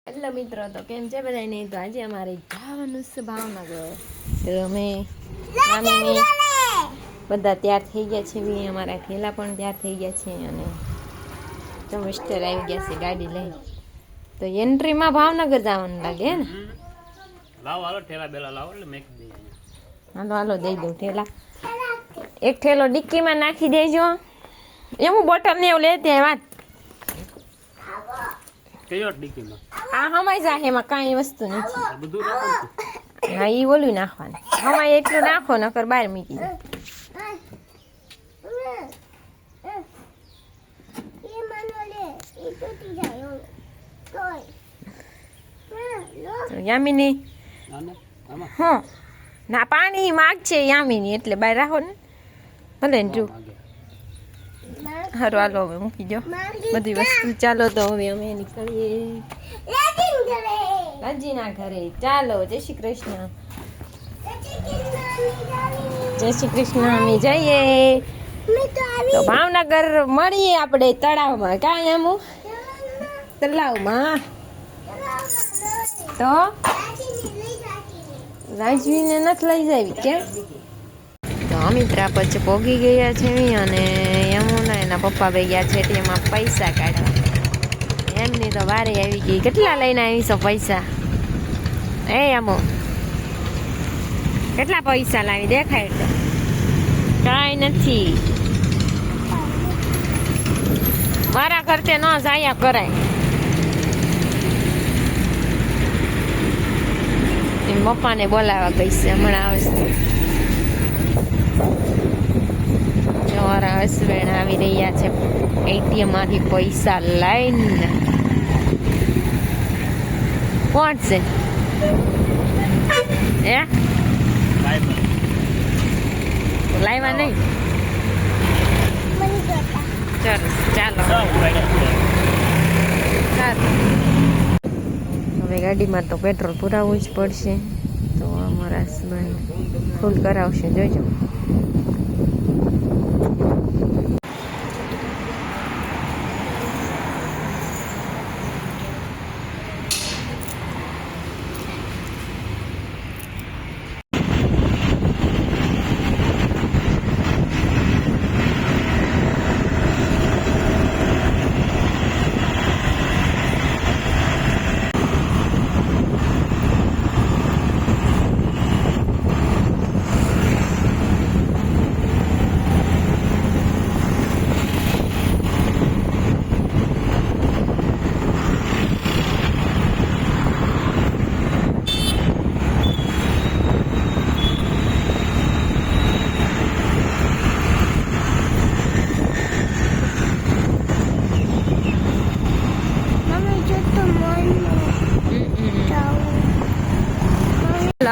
Hello મિત્રો, તો કેમ છે બધા? નહીં તો આજે અમારે જવાનું છે ભાવનગર. તો અમે મામીને બધા તૈયાર થઈ ગયા છે. અમારા ઠેલા પણ તૈયાર થઈ ગયા છે અને તો મિસ્ટર આવી ગયા છે ગાડી લઈ. તો એન્ટ્રીમાં ભાવનગર જવાનું લાગે ને. લાવો હાલો ઠેલા બેલા લાવો એટલે મેક દે. હાલો હાલો દઈ દઉં ઠેલા. એક ઠેલો ડિક્કીમાં નાખી દેજો. એમ બોટલ ને એવું લેતી વાત કયો ડિક્કીમાં આ હમાઈ જાય, એમાં કાંઈ વસ્તુ નથી. બધું રાખો. હા એ ઓલું નાખવાનું. હમાઈ એટલું નાખો નકર બહાર મૂકી દો. યામિની હા ના પાણી માગ છે યામિની એટલે બહાર રાખો ને ભલે ને જો હારું હાલો હવે મૂકી દો બધી વસ્તુ. ચાલો તો હવે અમે નીકળીએ રાજીના ઘરે. ચાલો જય શ્રી કૃષ્ણ. જય શ્રી કૃષ્ણ. અમે જઈએ તો ભાવનગર મળીએ આપણે તળાવમાં. કાંઈ એમ તળાવમાં તો રાજવીને નથી લઈ જાવી કેમ? તો અમિત્રા પછી પોગી ગયા છે અને યમુના એના પપ્પા બે ગયા છે એમાં પૈસા કાઢવા. એમની તો વારે આવી ગઈ. કેટલા લઈને આવીશો પૈસા? એ અમો કેટલા પૈસા લાવી દેખાય તો કાંઈ નથી. મારા ખર્ચે ન જાયા કરાય. એમ પપ્પાને બોલાવા ગઈ છે હમણાં આવશે. મારા હસબન્ડ આવી રહ્યા છે એટીએમ માંથી પૈસા લઈને. કોણ છે હે લાવ્યા નહીં? ચાલો હવે ગાડીમાં તો પેટ્રોલ પુરાવવું જ પડશે. તો અમારા હસબન્ડ ફૂલ કરાવશે જોઈજો.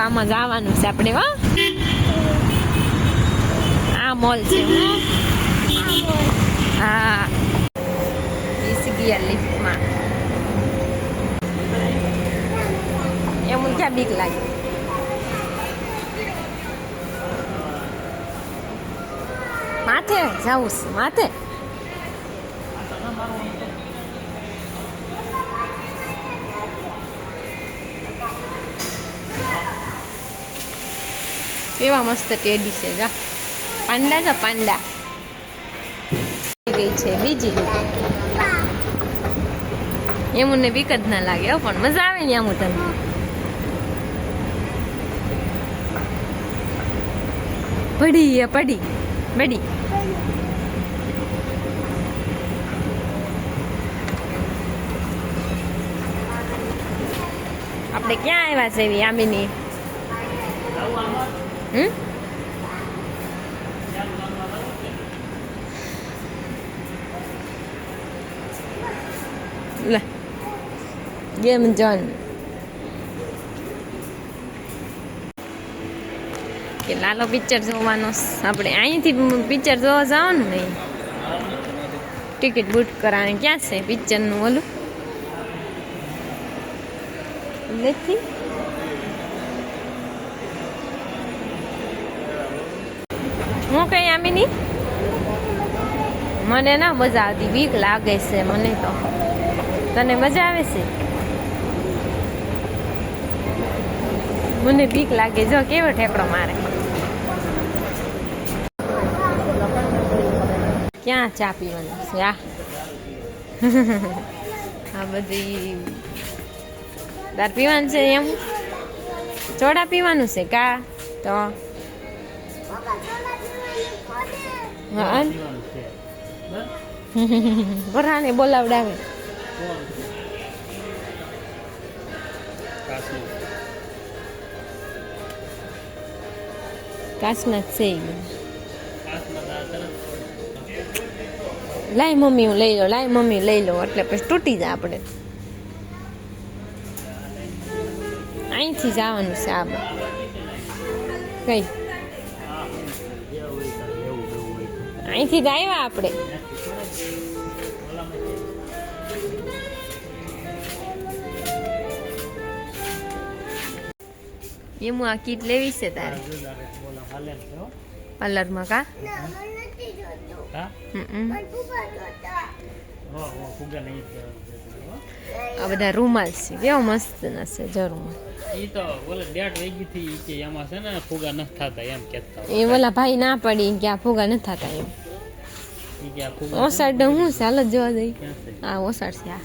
આમાં જવાનું છે આપણે. આ મોલ છે. હા બેસી ગયા લિફ્ટમાં. એમ ક્યાં બીક લાગે? માથે જવું છે માથે. કેવા મસ્ત ટેડી છે. જા પાંડા છે પાંડા. ગઈ છે બીજી એમ ને બીક જ ના લાગે પણ મજા આવે ને આમ તને. પડી પડી પડી. આપણે ક્યાં આવ્યા છે એવી આમીની? લે ગેમ જોન કે લાલો પિક્ચર જોવાનો. આપણે અહીંથી પિક્ચર જોવા જવાનું નહીં. ટિકિટ બુક કરાવવાની. ક્યાં છે પિક્ચરનું ઓલું નથી? હું કઈ આમીની મને ના મજા આવતી. બીક લાગે છે મને તો. તને મજા આવે છે? મને બીક લાગે જો કેવો ઠેકડો મારે. ક્યાં ચા પીવાનું છે આ બધી તાર પીવાનું છે એમ ચોડા પીવાનું છે કા તો હા વરાને બોલાવડાવે કાચના છે લાય મમ્મી હું લઈ લો લાય મમ્મી લઈ લો એટલે પછી તૂટી જાય આપણે અહીંથી જવાનું છે આ કઈ અહીંથી જ આવ્યા આપણે એમ આ કીટ લેવી છે તારે પાર્લરમાં કા આ બધા રૂમાલ છે કેવો મસ્ત ના છે જરૂર ઈ તો ઓલે ડેટ વહી ગઈ થી કે એમાં છે ને ફુગા ન થતા એમ કહેતા એ ઓલા ભાઈ ના પડી કે આ ફુગા ન થતા એમ ઈ કે આ ફુગા ઓસાડ હું ચાલ જ જોવા જઈ હા ઓસાડ છે આ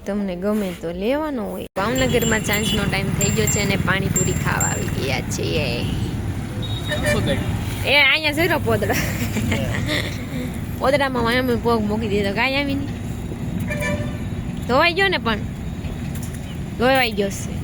તમને ગમે તો લેવાનો હોય. ભાવનગરમાં સાંજનો ટાઈમ થઈ ગયો છે અને પાણીપુરી ખાવા આવી ગયા છે એ અહીંયા જોઈ રહ્યો પોદડા પોદડામાં અમે પગ મૂકી દીધો કાંઈ આવી નહીં ધોવાઈ ગયો ને પણ ધોવાઈ ગયો છે